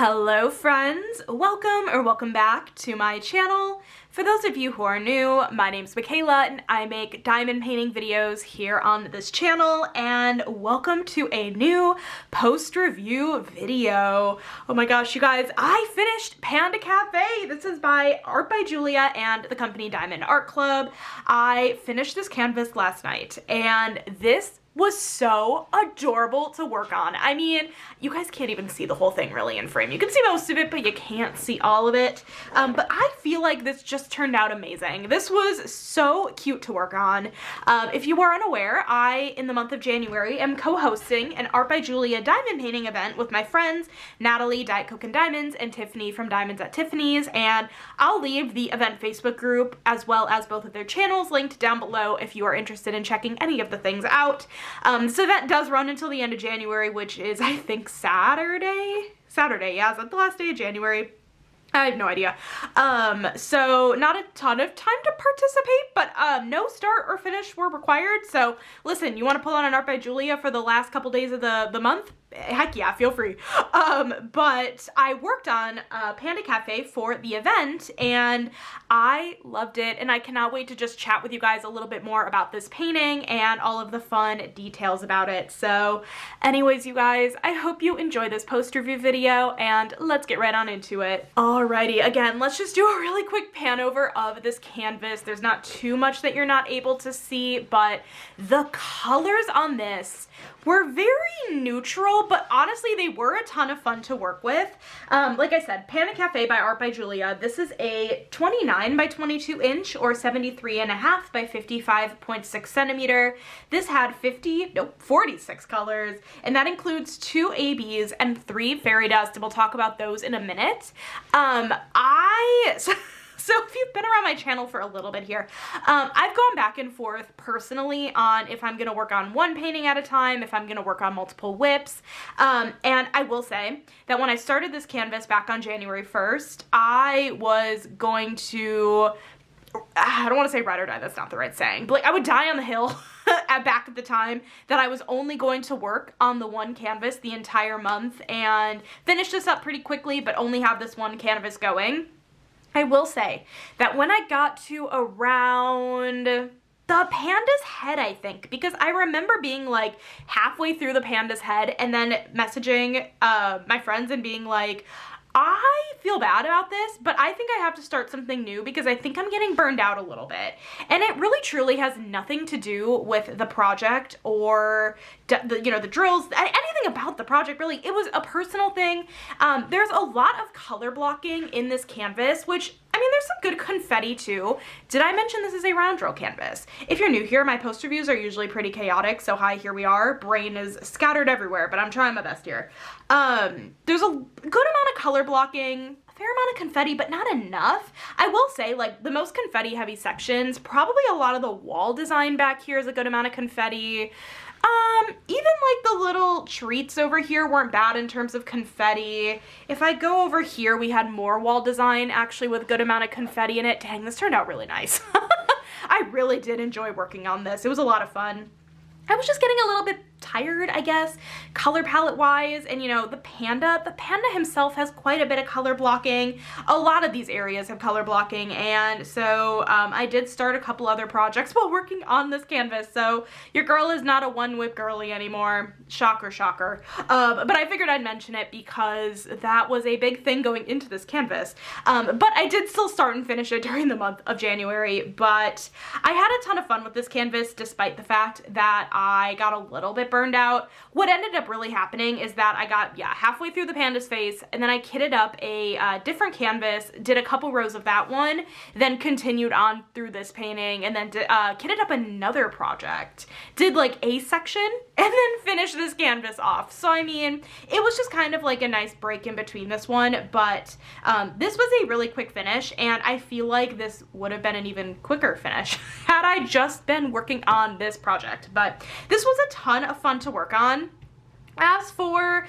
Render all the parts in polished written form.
Hello friends, welcome back to my channel. For those of you who are new, my name's Michaela and I make diamond painting videos here on this channel, and welcome to a new post-review video. Oh my gosh, you guys, I finished Panda Cafe. This is by Art by Julia and the company Diamond Art Club. I finished this canvas last night and this was so adorable to work on. I mean, you guys can't even see the whole thing really in frame. You can see most of it, but you can't see all of it. But I feel like this just turned out amazing. This was so cute to work on. If you are unaware, I, in the month of January, am co-hosting an Art by Julia diamond painting event with my friends, Natalie, Diet Coke and Diamonds, and Tiffany from Diamonds at Tiffany's, and I'll leave the event Facebook group as well as both of their channels linked down below if you are interested in checking any of the things out. So that does run until the end of January, which is, I think, Saturday, yeah, is that the last day of January? I have no idea. So not a ton of time to participate, but no start or finish were required. So listen, you want to pull on an Art by Julia for the last couple days of the month? Heck yeah, feel free. But I worked on Panda Cafe for the event and I loved it, and I cannot wait to just chat with you guys a little bit more about this painting and all of the fun details about it. So anyways, you guys, I hope you enjoy this post-review video and let's get right on into it. Alrighty, again, let's just do a really quick pan over of this canvas. There's not too much that you're not able to see, but the colors on this were very neutral, but honestly they were a ton of fun to work with. Like I said, Panda Cafe by Art by Julia. This is a 29 by 22 inch or 73.5 by 55.6 centimeter. This had 46 colors, and that includes 2 ABs and 3 fairy dust, and we'll talk about those in a minute. So if you've been around my channel for a little bit here, I've gone back and forth personally on if I'm going to work on one painting at a time, if I'm going to work on multiple whips. And I will say that when I started this canvas back on January 1st, I was going to, I don't want to say ride or die, that's not the right saying, but like I would die on the hill back at the time that I was only going to work on the one canvas the entire month and finish this up pretty quickly, but only have this one canvas going. I will say that when I got to around the panda's head, I think, because I remember being like halfway through the panda's head and then messaging my friends and being like, I feel bad about this, but I think I have to start something new because I think I'm getting burned out a little bit. And it really truly has nothing to do with the project or the drills, anything about the project really. It was a personal thing. There's a lot of color blocking in this canvas, which, I mean, there's some good confetti too. Did I mention this is a round drill canvas? If you're new here, my post reviews are usually pretty chaotic, so hi, here we are. Brain is scattered everywhere, but I'm trying my best here. There's a good amount of color blocking, a fair amount of confetti, but not enough. I will say, like, the most confetti heavy sections, probably a lot of the wall design back here is a good amount of confetti. Even like the little treats over here weren't bad in terms of confetti. If I go over here, we had more wall design actually with a good amount of confetti in it. Dang, this turned out really nice. I really did enjoy working on this. It was a lot of fun. I was just getting a little bit tired, I guess, color palette wise, and you know, the panda himself has quite a bit of color blocking. A lot of these areas have color blocking, and so I did start a couple other projects while working on this canvas, so your girl is not a one whip girly anymore. Shocker, shocker. But I figured I'd mention it because that was a big thing going into this canvas. But I did still start and finish it during the month of January, but I had a ton of fun with this canvas despite the fact that I got a little bit burned out. What ended up really happening is that I got, halfway through the panda's face, and then I kitted up a different canvas, did a couple rows of that one, then continued on through this painting, and then kitted up another project, did like a section, and then finished this canvas off. So I mean, it was just kind of like a nice break in between this one, but this was a really quick finish, and I feel like this would have been an even quicker finish had I just been working on this project. But this was a ton of fun to work on. As for,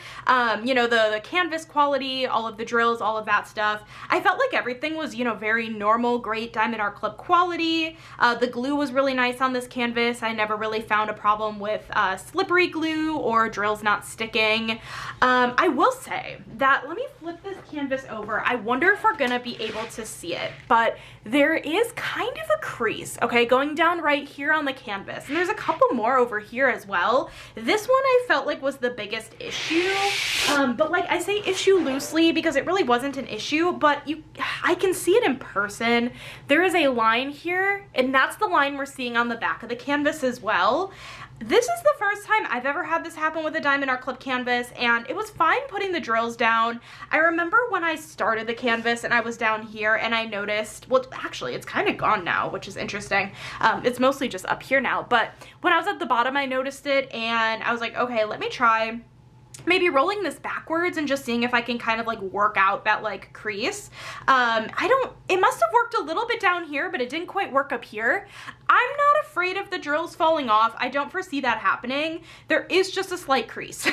you know, the canvas quality, all of the drills, all of that stuff, I felt like everything was, you know, very normal, great Diamond Art Clip quality. The glue was really nice on this canvas. I never really found a problem with slippery glue or drills not sticking. I will say that, let me flip this canvas over. I wonder if we're gonna be able to see it, but there is kind of a crease, okay, going down right here on the canvas. And there's a couple more over here as well. This one I felt like was the biggest issue, but like I say issue loosely because it really wasn't an issue, but I can see it in person. There is a line here, and that's the line we're seeing on the back of the canvas as well. This is the first time I've ever had this happen with a Diamond Art Clip canvas, and it was fine putting the drills down. I remember when I started the canvas and I was down here and I noticed, well, actually it's kind of gone now, which is interesting. It's mostly just up here now, but when I was at the bottom I noticed it and I was like, okay, let me try maybe rolling this backwards and just seeing if I can kind of like work out that like crease. It must have worked a little bit down here, but it didn't quite work up here. I'm not afraid of the drills falling off. I don't foresee that happening. There is just a slight crease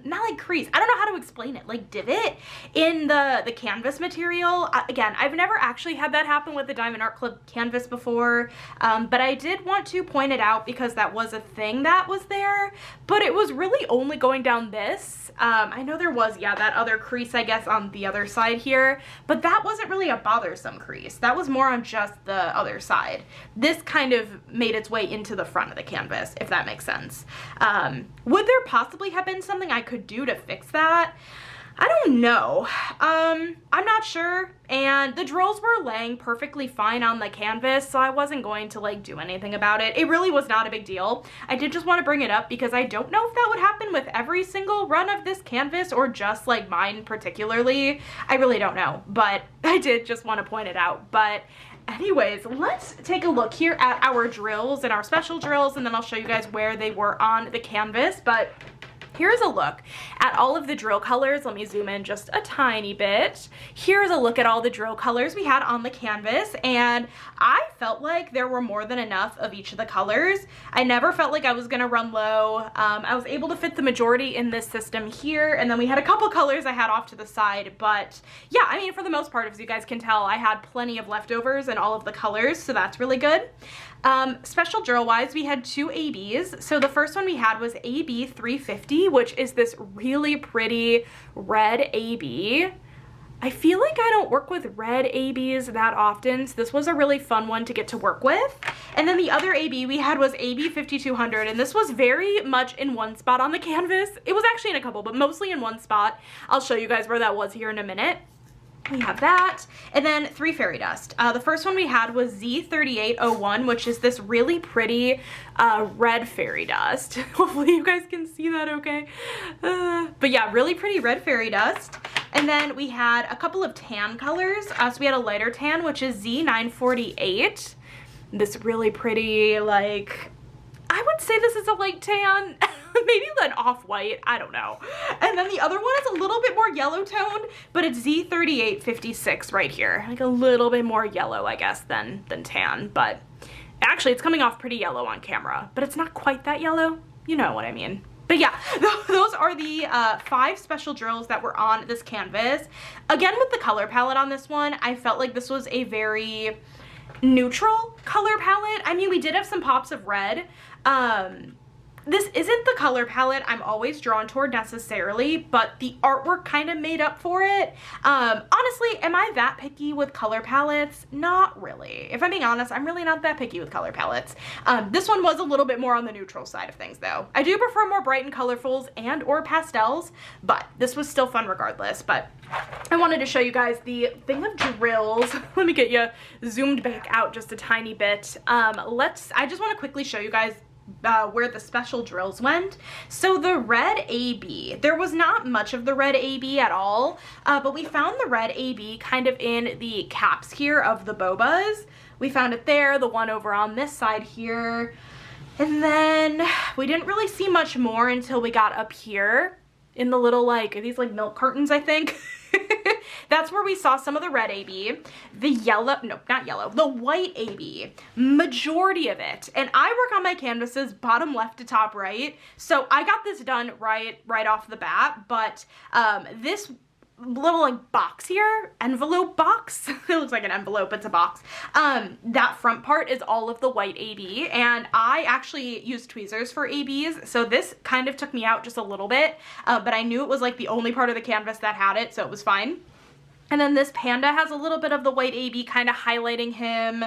not like crease, I don't know how to explain it, like divot in the canvas material. Again, I've never actually had that happen with the Diamond Art Clip canvas before, but I did want to point it out because that was a thing that was there, but it was really only going down this. I know there was, yeah, that other crease, I guess, on the other side here, but that wasn't really a bothersome crease. That was more on just the other side. This kind of made its way into the front of the canvas, if that makes sense. Would there possibly have been something I could do to fix that? I don't know. I'm not sure, and the drills were laying perfectly fine on the canvas, so I wasn't going to like do anything about it. It really was not a big deal. I did just want to bring it up because I don't know if that would happen with every single run of this canvas or just like mine particularly. I really don't know, but I did just want to point it out. But anyways, let's take a look here at our drills and our special drills, and then I'll show you guys where they were on the canvas. But here's a look at all of the drill colors. Let me zoom in just a tiny bit. Here's a look at all the drill colors we had on the canvas, and I felt like there were more than enough of each of the colors. I never felt like I was gonna run low. I was able to fit the majority in this system here, and then we had a couple colors I had off to the side, but yeah, I mean, for the most part, as you guys can tell, I had plenty of leftovers in all of the colors, so that's really good. Special drill wise, we had two ABs. So the first one we had was AB 350, which is this really pretty red AB. I feel like I don't work with red ABs that often, so this was a really fun one to get to work with. And then the other AB we had was AB 5200, and this was very much in one spot on the canvas. It was actually in a couple, but mostly in one spot. I'll show you guys where that was here in a minute. We have that, and then 3 fairy dust. The first one we had was Z3801, which is this really pretty red fairy dust. Hopefully you guys can see that okay. But yeah, really pretty red fairy dust. And then we had a couple of tan colors. So we had a lighter tan, which is Z948. This really pretty, like, I would say this is a light tan. Maybe an off-white, I don't know. And then the other one is a little bit more yellow toned, but it's Z3856 right here. Like a little bit more yellow, I guess, than tan, but actually it's coming off pretty yellow on camera, but it's not quite that yellow. You know what I mean. But yeah, those are the 5 special drills that were on this canvas. Again, with the color palette on this one, I felt like this was a very neutral color palette. I mean, we did have some pops of red. This isn't the color palette I'm always drawn toward necessarily, but the artwork kind of made up for it. Honestly, am I that picky with color palettes? Not really. If I'm being honest, I'm really not that picky with color palettes. This one was a little bit more on the neutral side of things though. I do prefer more bright and colorfuls and or pastels, but this was still fun regardless. But I wanted to show you guys the thing of drills. Let me get you zoomed back out just a tiny bit. I just want to quickly show you guys where the special drills went. So the red AB, there was not much of the red AB at all, but we found the red AB kind of in the caps here of the bobas. We found it there, the one over on this side here, and then we didn't really see much more until we got up here in the little, like, are these like milk cartons, I think? That's where we saw some of the red AB, the yellow, no, not yellow, the white AB, majority of it. And I work on my canvases bottom left to top right, so I got this done right off the bat, but this little like box here, envelope box, it looks like an envelope, it's a box, that front part is all of the white AB, and I actually used tweezers for ABs, so this kind of took me out just a little bit, but I knew it was like the only part of the canvas that had it, so it was fine. And then this Panda has a little bit of the white AB kind of highlighting him.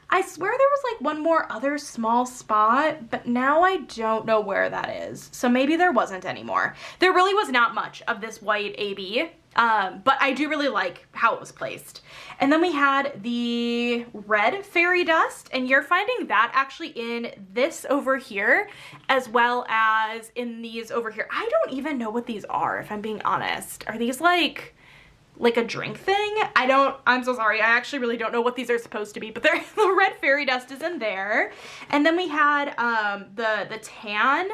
I swear there was like one more other small spot, but now I don't know where that is. So maybe there wasn't anymore. There really was not much of this white AB, but I do really like how it was placed. And then we had the red fairy dust, and you're finding that actually in this over here, as well as in these over here. I don't even know what these are, if I'm being honest. Are these like a drink thing? I'm so sorry. I actually really don't know what these are supposed to be, but the red fairy dust is in there. And then we had the tan.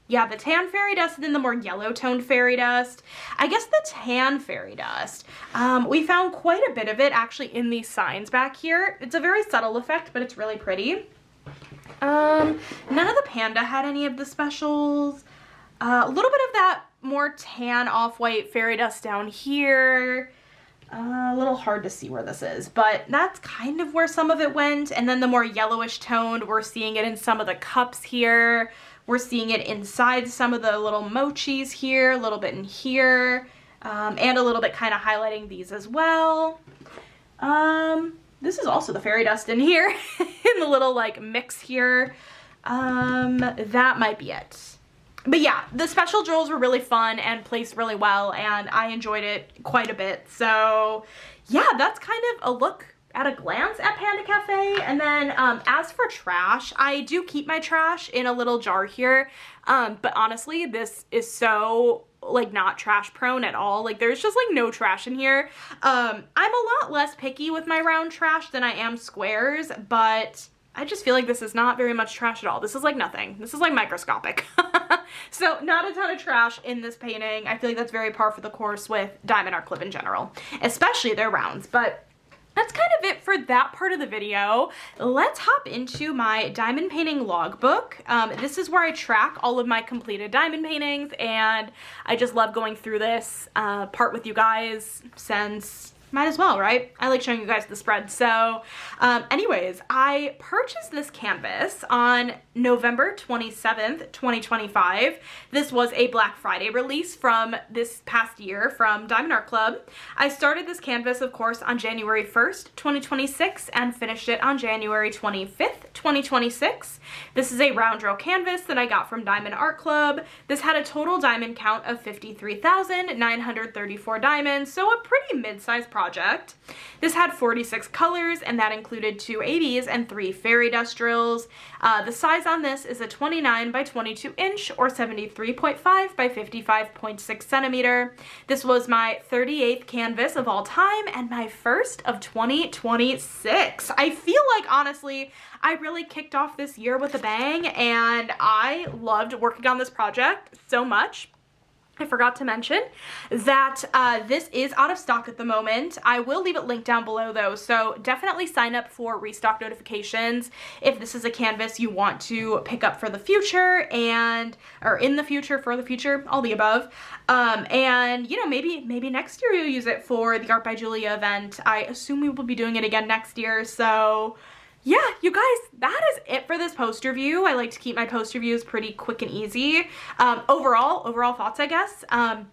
Yeah, the tan fairy dust and then the more yellow toned fairy dust. I guess the tan fairy dust, we found quite a bit of it actually in these signs back here. It's a very subtle effect, but it's really pretty. None of the Panda had any of the specials. A little bit of that more tan off-white fairy dust down here. A little hard to see where this is, but that's kind of where some of it went. And then the more yellowish toned, we're seeing it in some of the cups here. We're seeing it inside some of the little mochis here, a little bit in here, and a little bit kind of highlighting these as well. This is also the fairy dust in here, in the little like mix here. That might be it. But yeah, the special drills were really fun and placed really well, and I enjoyed it quite a bit. So yeah, that's kind of a look at a glance at Panda Cafe. And then as for trash, I do keep my trash in a little jar here, but honestly, this is so like not trash prone at all. Like there's just like no trash in here. I'm a lot less picky with my round trash than I am squares, but I just feel like this is not very much trash at all. This is like nothing. This is like microscopic. So not a ton of trash in this painting. I feel like that's very par for the course with Diamond Art Club in general, especially their rounds. But that's kind of it for that part of the video. Let's hop into my diamond painting logbook. This is where I track all of my completed diamond paintings, and I just love going through this part with you guys since might as well, right? I like showing you guys the spread. So anyways, I purchased this canvas on November 27th, 2025. This was a Black Friday release from this past year from Diamond Art Club. I started this canvas, of course, on January 1st, 2026 and finished it on January 25th, 2026. This is a round drill canvas that I got from Diamond Art Club. This had a total diamond count of 53,934 diamonds, so a pretty mid-sized project. This had 46 colors, and that included 2 ABs and 3 fairy dust drills. The size on this is a 29 by 22 inch or 73.5 by 55.6 centimeter. This was my 38th canvas of all time and my first of 2026. I feel like, honestly, I really kicked off this year with a bang, and I loved working on this project so much. I forgot to mention that this is out of stock at the moment. I will leave it linked down below though, so definitely sign up for restock notifications if this is a canvas you want to pick up for the future, or in the future, for the future, all the above. And you know, maybe next year you'll use it for the Art by Julia event. I assume we will be doing it again next year, so yeah, you guys, that is it for this poster view. I like to keep my poster views pretty quick and easy. Overall thoughts, I guess.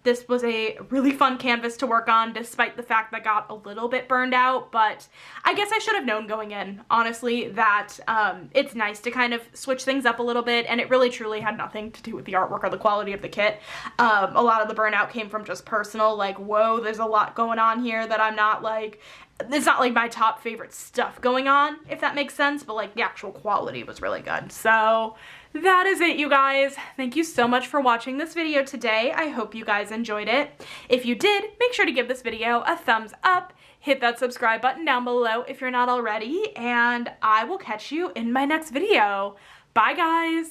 This was a really fun canvas to work on, despite the fact that I got a little bit burned out, but I guess I should have known going in, honestly, that it's nice to kind of switch things up a little bit, and it really truly had nothing to do with the artwork or the quality of the kit. A lot of the burnout came from just personal, like, whoa, there's a lot going on here that I'm not like, it's not like my top favorite stuff going on, if that makes sense, but like the actual quality was really good. So that is it, you guys. Thank you so much for watching this video today. I hope you guys enjoyed it. If you did, make sure to give this video a thumbs up, hit that subscribe button down below if you're not already, and I will catch you in my next video. Bye, guys.